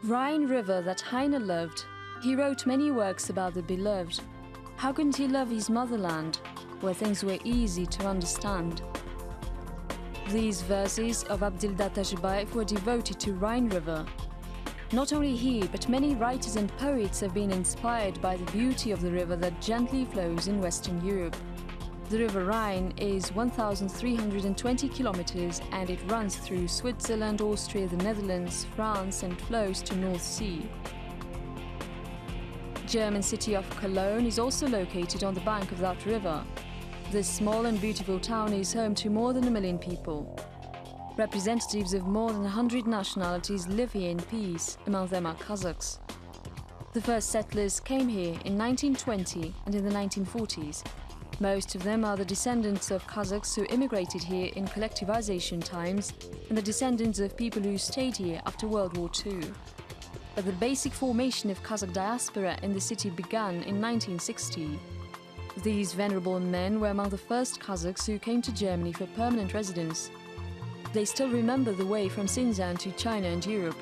Rhine River that Heine loved. He wrote many works about the beloved. How couldn't he love his motherland, where things were easy to understand? These verses of Abdillah Tajbayev were devoted to Rhine River. Not only he, but many writers and poets have been inspired by the beauty of the river that gently flows in Western Europe. The River Rhine is 1,320 kilometers and it runs through Switzerland, Austria, the Netherlands, France and flows to North Sea. German city of Keln is also located on the bank of that river. This small and beautiful town is home to more than 1 million people. Representatives of more than 100 nationalities live here in peace, among them are Kazakhs. The first settlers came here in 1920 and in the 1940s. Most of them are the descendants of Kazakhs who immigrated here in collectivization times and the descendants of people who stayed here after World War II. But the basic formation of Kazakh diaspora in the city began in 1960. These venerable men were among the first Kazakhs who came to Germany for permanent residence. They still remember the way from Xinjiang to China and Europe.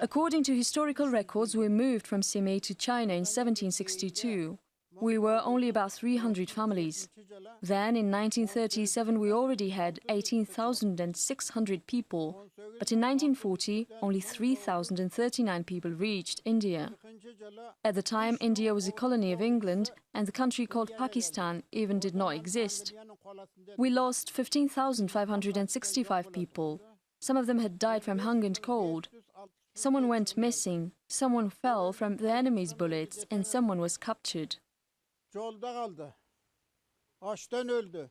According to historical records, we moved from Semey to China in 1762. We were only about 300 families. Then, in 1937, we already had 18,600 people. But in 1940, only 3,039 people reached India. At the time, India was a colony of England, and the country called Pakistan even did not exist. We lost 15,565 people. Some of them had died from hunger and cold. Someone went missing, someone fell from the enemy's bullets, and someone was captured. Yolda kaldı. Açtan öldü.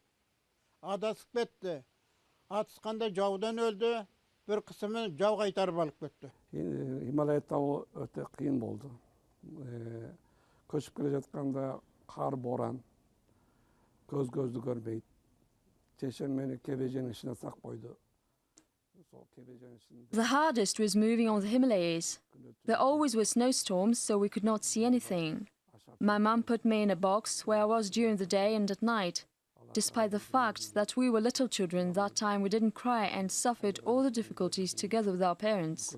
Adasıp bitti. Atışkanda jaudan öldü. Bir kısmı jau kaytarıp alıp gitti. Himalaya tağı öte kıyın oldu. Köşüp gelecekanda kar boran. Göz gözlü görmeydi. Çeşen beni kebeceğin içine sak koydu. The hardest was moving on the Himalayas. There always were snowstorms, so we could not see anything. My mum put me in a box where I was during the day and at night. Despite the fact that we were little children, that time we didn't cry and suffered all the difficulties together with our parents.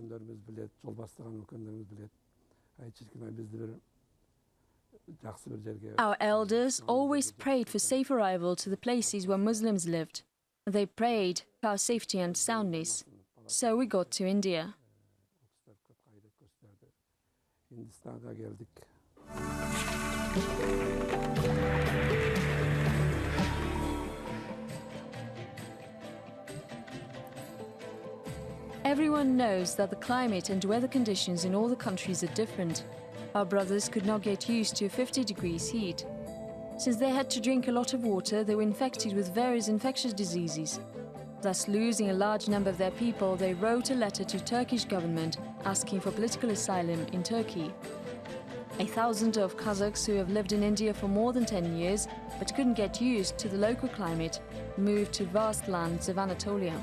Our elders always prayed for safe arrival to the places where Muslims lived. They prayed for our safety and soundness. So we got to India. Everyone knows that the climate and weather conditions in all the countries are different. Our brothers could not get used to 50 degrees heat. Since they had to drink a lot of water, they were infected with various infectious diseases. Thus, losing a large number of their people, they wrote a letter to Turkish government asking for political asylum in Turkey. 1,000 of Kazakhs who have lived in India for more than 10 years but couldn't get used to the local climate moved to vast lands of Anatolia.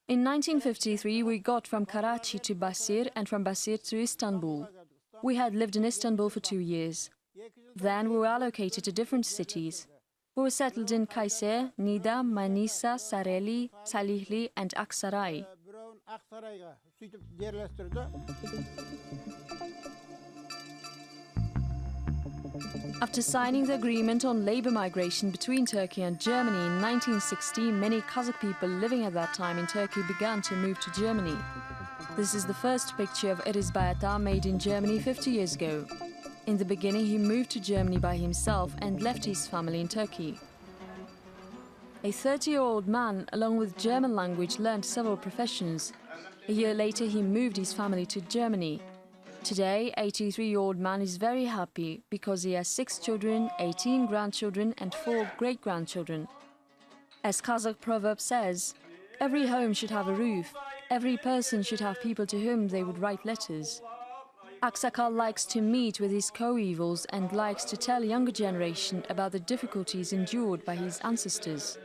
In 1953, we got from Karachi to Basir and from Basir to Istanbul. We had lived in Istanbul for 2 years. Then we were allocated to different cities. We were settled in Kayseri, Nida, Manisa, Sareli, Salihli and Aksaray. After signing the agreement on labor migration between Turkey and Germany in 1960, many Kazakh people living at that time in Turkey began to move to Germany. This is the first picture of Ediz Bayatı made in Germany 50 years ago. In the beginning, he moved to Germany by himself and left his family in Turkey. A 30-year-old man, along with German language, learned several professions. A year later, he moved his family to Germany. Today, 83-year-old man is very happy because he has 6 children, 18 grandchildren and 4 great-grandchildren. As Kazakh proverb says, every home should have a roof, every person should have people to whom they would write letters. Aksakal likes to meet with his coevals and likes to tell younger generation about the difficulties endured by his ancestors.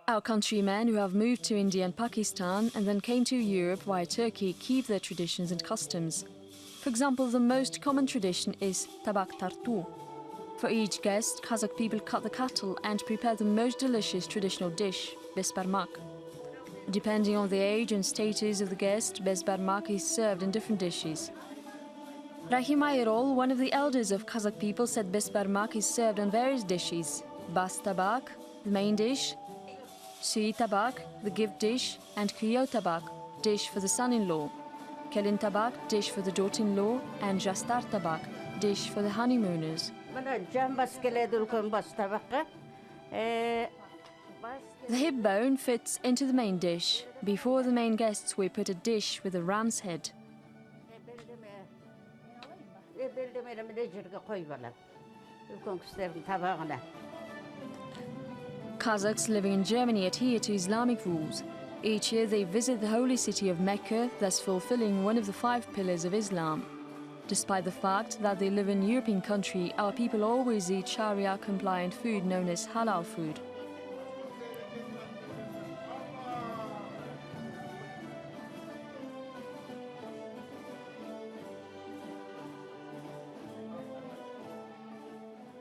Our countrymen who have moved to India and Pakistan and then came to Europe via Turkey keep their traditions and customs. For example, the most common tradition is tabak tartu. For each guest, Kazakh people cut the cattle and prepare the most delicious traditional dish, besbarmak. Depending on the age and status of the guest, besbarmak is served in different dishes. Rahim Ayrol, one of the elders of Kazakh people, said besbarmak is served on various dishes: bas tabak, the main dish; sui tabak, the gift dish; and kuyo tabak, dish for the son-in-law; Keln tabak, dish for the daughter-in-law; and jastar tabak, dish for the honeymooners. The hip bone fits into the main dish. Before the main guests, we put a dish with a ram's head. Kazakhs living in Germany adhere to Islamic rules. Each year they visit the holy city of Mecca, thus fulfilling one of the 5 pillars of Islam. Despite the fact that they live in a European country, our people always eat Sharia-compliant food known as halal food.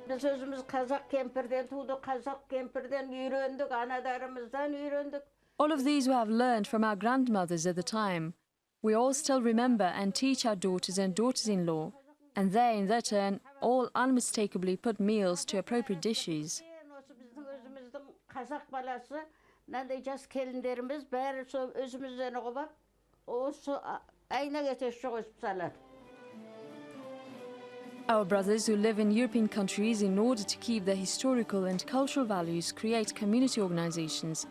Biz özümüz Kazak kempirden tuğduk, Kazak kempirden öğrendik, analarımızdan öğrendik. All of these we have learned from our grandmothers at the time. We all still remember and teach our daughters and daughters-in-law, and they, in their turn, all unmistakably put meals to appropriate dishes. Bizim özümüzün Kazak balası, nandayacağız gelinlerimiz, bari özümüzden oğubak, o su ayna geçeşçi koyup salar. Our brothers who live in European countries, in order to keep their historical and cultural values, create community organizations.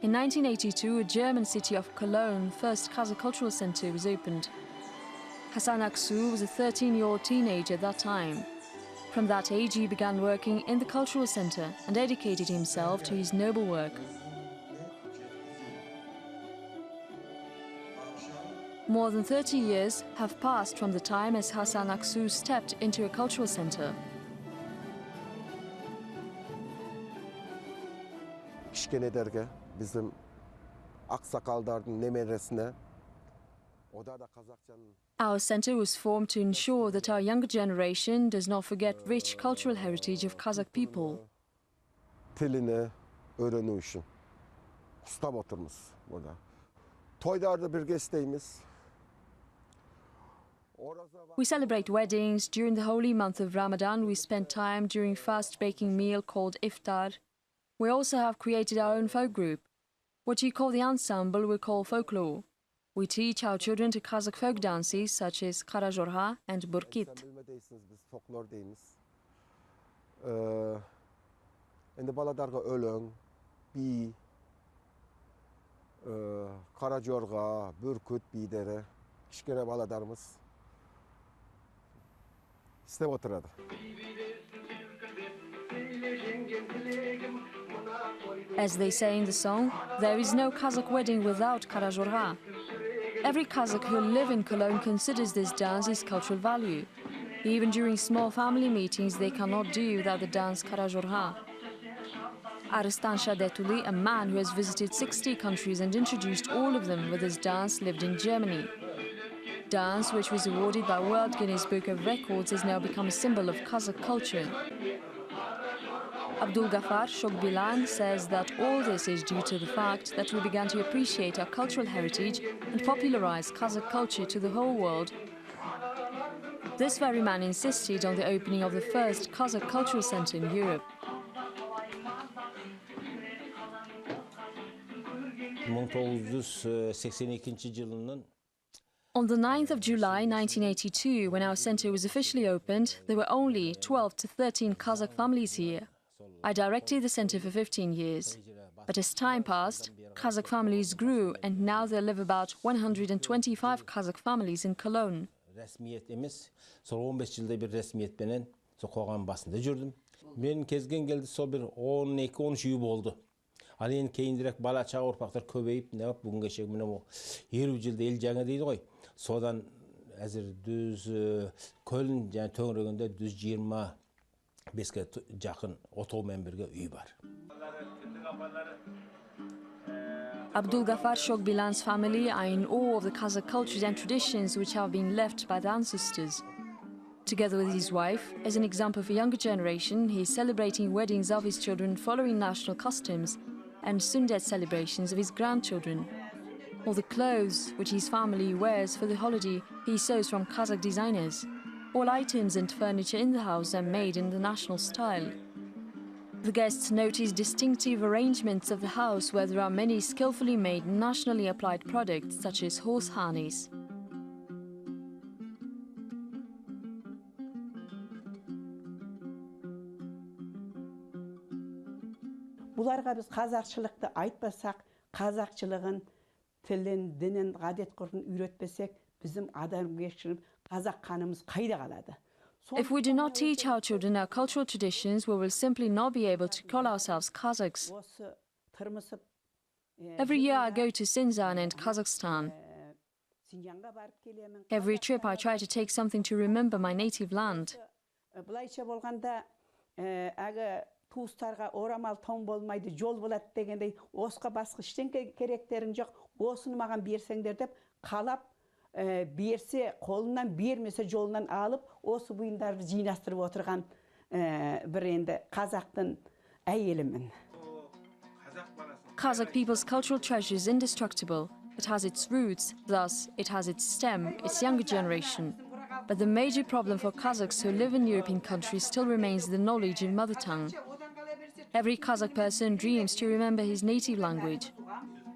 In 1982, a German city of Cologne, first Kazakh Cultural Center, was opened. Hasan Aksu was a 13-year-old teenager at that time. From that age, he began working in the cultural center and dedicated himself to his noble work. More than 30 years have passed from the time as Hasan Aksu stepped into a cultural center. Kişkenederge bizim aksakalların nemeresine o da Kazakçanın. Our center was formed to ensure that our younger generation does not forget rich cultural heritage of Kazakh people. Tilini öğrenü için. Ustam oturmuş burada. Toylarda bir gesteyimiz. We celebrate weddings. During the holy month of Ramadan, we spend time during fast baking meal called iftar. We also have created our own folk group. What you call the ensemble, we call folklore. We teach our children to Kazakh folk dances such as Karajorha and Burkit. Biz folklor deyimiz. Endi baladarga ölöň, bi, Karajorga, Burkut bidere, kişkene baladarımız istep oturadı. As they say in the song, there is no Kazakh wedding without Karajorha. Every Kazakh who live in Cologne considers this dance his cultural value. Even during small family meetings, they cannot do without the dance Karajorha. Aristan Shadetuli, a man who has visited 60 countries and introduced all of them with his dance, lived in Germany. Dance, which was awarded by World Guinness Book of Records, has now become a symbol of Kazakh culture. Abdul Gafar Shogbilan says that all this is due to the fact that we began to appreciate our cultural heritage and popularize Kazakh culture to the whole world. This very man insisted on the opening of the first Kazakh cultural center in Europe. 1982 жылının On the 9th of July 1982, when our center was officially opened, there were only 12 to 13 Kazakh families here. I directed the center for 15 years. But as time passed, Kazakh families grew, and now there live about 125 Kazakh families in Keln. Resmiyet emas, sol 15 жылда bir resmiyet menen so koğan basında жүрдüm. Men kezgen geldi so bir 12-13 үй boldu. Al endi keyindirek bala çağı urpaklar köbeyip ne yap bugunga şek mene bu 20 жылda el жаңа deydi goy. Sodan azir düz Köln yani töңрөгүндө düz 25 жақын otoo менен бирге үй бар. Abdul Gafar Shogbilan's family are in awe of the Kazakh cultures and traditions which have been left by the ancestors. Together with his wife, as an example for younger generation, he is celebrating weddings of his children following national customs and Sundet celebrations of his grandchildren. All the clothes which his family wears for the holiday he sews from Kazakh designers. All items and furniture in the house are made in the national style. The guests notice distinctive arrangements of the house where there are many skillfully made nationally applied products such as horse harness. Bularga biz Kazakçılıkты айтпасак, Kazakçılığın tilin, dinin, adet-ғұрпын үйретпесек, bizim адамгершілік Kazak kanımız kayda kaladı. If we do not teach our children our cultural traditions, we will simply not be able to call ourselves Kazakhs. Every year I go to Sinzan and Kazakhstan. Every trip I try to take something to remember my native land. Туыстарға орамал том болмайды, жол болады дегендей, осқа басқа ештеңе керектерін жоқ, осыны маған берсеңдер деп қалап берсе, қолынан бермесе жолынан алып, осы бұйымдарды жинастырып отырған бір енді қазақтың әйелімін. Kazakh people's cultural treasure is indestructible. It has its roots, thus it has its stem, its younger generation. But the major problem for Kazakhs who live in European countries still remains the knowledge of mother tongue. Every Kazakh person dreams to remember his native language.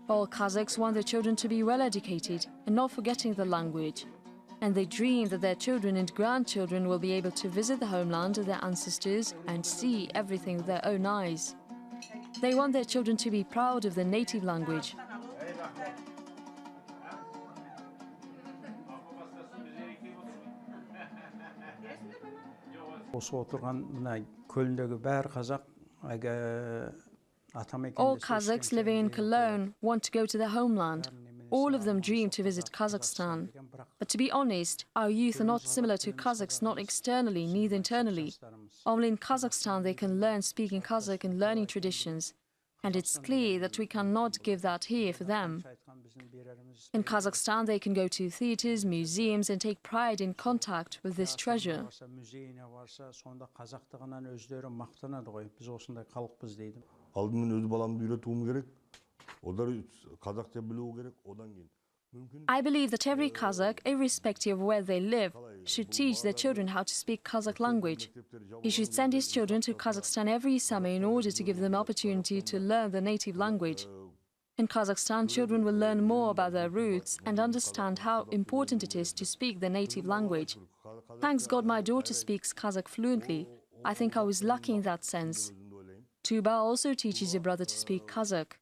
All Kazakhs want their children to be well educated and not forgetting the language. And they dream that their children and grandchildren will be able to visit the homeland of their ancestors and see everything with their own eyes. They want their children to be proud of their native language. Осы отырған мына Көлндегі бәр қазақ All Kazakhs living in Keln want to go to their homeland. All of them dream to visit Kazakhstan. But to be honest, our youth are not similar to Kazakhs, not externally, neither internally. Only in Kazakhstan they can learn speaking Kazakh and learning traditions. And it's clear that we cannot give that here for them. In Kazakhstan they can go to theaters, museums and take pride in contact with this treasure. Алдымен өз баламды үйретуім керек. Олар қазақша білуі керек, одан кейін. I believe that every Kazakh, irrespective of where they live, should teach their children how to speak Kazakh language. He should send his children to Kazakhstan every summer in order to give them opportunity to learn their native language. In Kazakhstan, children will learn more about their roots and understand how important it is to speak their native language. Thanks God my daughter speaks Kazakh fluently. I think I was lucky in that sense. Tuba also teaches her brother to speak Kazakh.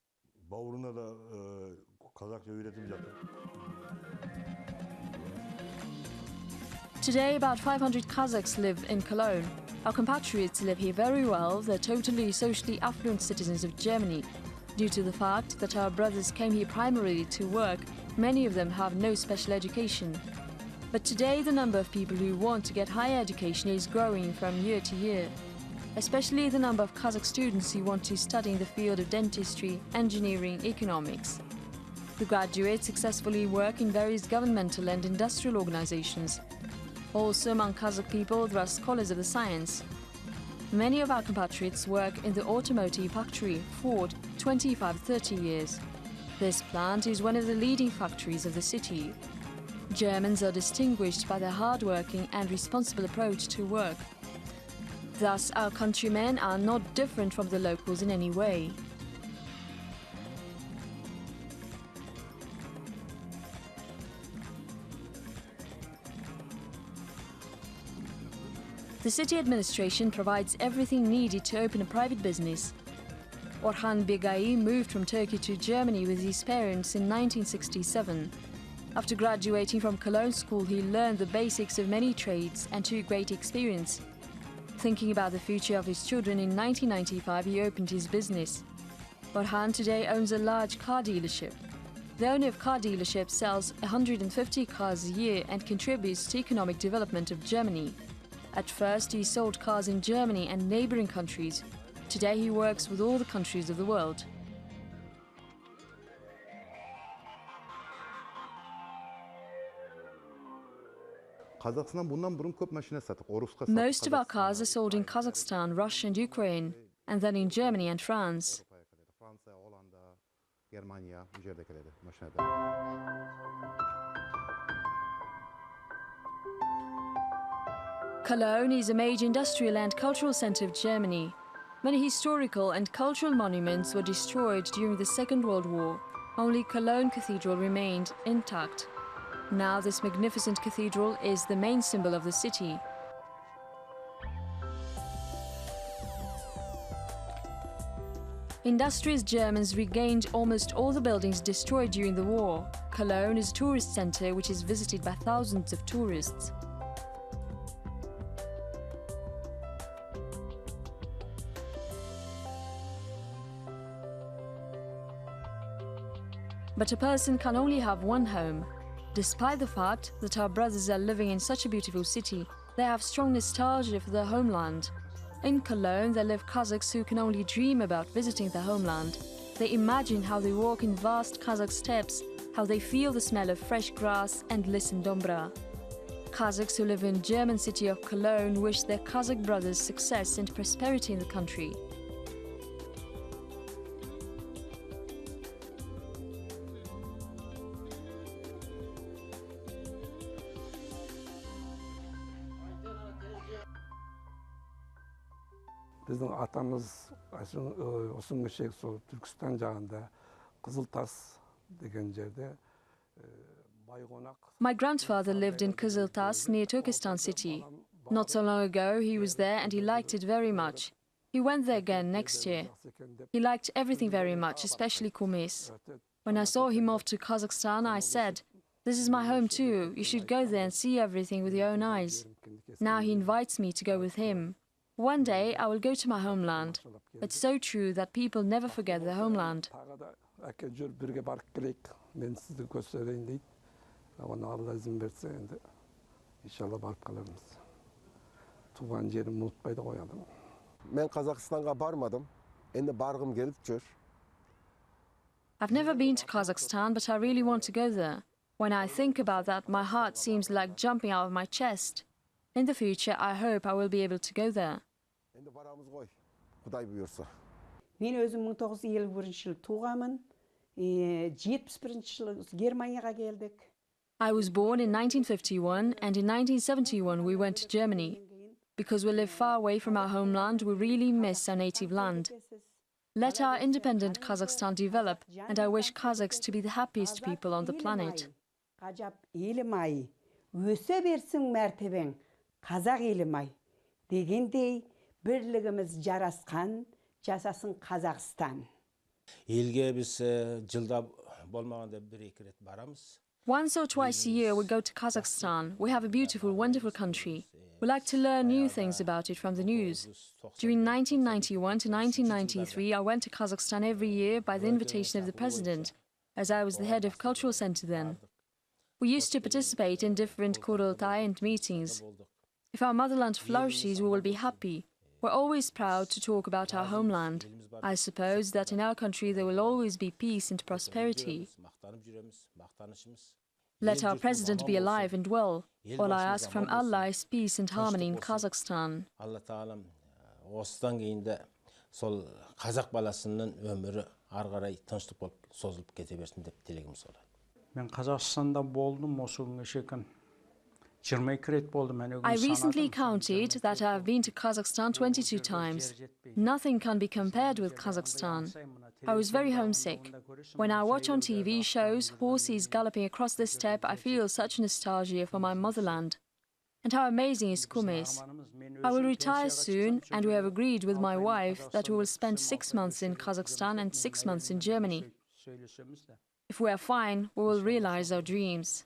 Today, about 500 Kazakhs live in Cologne. Our compatriots live here very well. They're totally socially affluent citizens of Germany. Due to the fact that our brothers came here primarily to work, many of them have no special education. But today, the number of people who want to get higher education is growing from year to year. Especially the number of Kazakh students who want to study in the field of dentistry, engineering, economics. The graduates successfully work in various governmental and industrial organizations. Also among Kazakh people, there are scholars of the science. Many of our compatriots work in the automotive factory, Ford, 25-30 years. This plant is one of the leading factories of the city. Germans are distinguished by their hard-working and responsible approach to work. Thus, our countrymen are not different from the locals in any way. The city administration provides everything needed to open a private business. Orhan Begai moved from Turkey to Germany with his parents in 1967. After graduating from Cologne School, he learned the basics of many trades and took great experience. Thinking about the future of his children, in 1995 he opened his business. Orhan today owns a large car dealership. The owner of car dealership sells 150 cars a year and contributes to economic development of Germany. At first he sold cars in Germany and neighboring countries. Today he works with all the countries of the world. Most of our cars are sold in Kazakhstan, Russia and Ukraine, and then in Germany and France. Cologne is a major industrial and cultural center of Germany. Many historical and cultural monuments were destroyed during the Second World War. Only Cologne Cathedral remained intact. Now this magnificent cathedral is the main symbol of the city. Industrious Germans regained almost all the buildings destroyed during the war. Cologne is a tourist center which is visited by thousands of tourists. But a person can only have one home. Despite the fact that our brothers are living in such a beautiful city, they have strong nostalgia for their homeland. In Cologne, there live Kazakhs who can only dream about visiting their homeland. They imagine how they walk in vast Kazakh steppes, how they feel the smell of fresh grass and listen dombra. Kazakhs who live in German city of Cologne wish their Kazakh brothers success and prosperity in the country. Біздің атамыз осыншек сол Түркістан жағында Қызылтас деген жерде байғонақ. My grandfather lived in Kızıltaş near Turkestan city. Not so long ago he was there and he liked it very much. He went there again next year. He liked everything very much, especially kumis. When I saw him off to Kazakhstan, I said, "This is my home too. You should go there and see everything with your own eyes." Now he invites me to go with him. One day I will go to my homeland. It's so true that people never forget their homeland. Ben Kazakistan'a barmadım. Endi bargım gelip jör. I've never been to Kazakhstan, but I really want to go there. When I think about that, my heart seems like jumping out of my chest. In the future, I hope I will be able to go there. Endi baramız koy. Kuday buyursa. Men özüm 1951 yıl tuğamın. 71 yıl Germaniyaga geldik. I was born in 1951, and in 1971 we went to Germany. Because we live far away from our homeland, we really miss our native land. Let our independent Kazakhstan develop, and I wish Kazakhs to be the happiest people on the planet. Gajap elim ay, öse bersin merteben, Kazak elim ay. Degendey birligimiz jaraskan, jasasın Kazakhstan. Elge biz жылда болмағанда 1-2 рет baramız. Once or twice a year we go to Kazakhstan. We have a beautiful, wonderful country. We like to learn new things about it from the news. During 1991 to 1993, I went to Kazakhstan every year by the invitation of the president, as I was the head of cultural center then. We used to participate in different kurultay and meetings. If our motherland flourishes, we will be happy. We're always proud to talk about our homeland. I suppose that in our country there will always be peace and prosperity. Let our president be alive and well. All I ask from Allah is peace and harmony in Kazakhstan. Allah Taalam осыдан кейін де сол қазақ баласының өмірі ары қарай тыныштық болып созылып кете берсін деп тілегім солай. Мен Қазақстанда болдым осы күнге шейін. 22 рет болдым. I recently counted that I have been to Kazakhstan 22 times. Nothing can be compared with Kazakhstan. I was very homesick. When I watch on TV shows horses galloping across the steppe, I feel such nostalgia for my motherland. And how amazing is kumis. I will retire soon, and we have agreed with my wife that we will spend 6 months in Kazakhstan and 6 months in Germany. If we are fine, we will realize our dreams.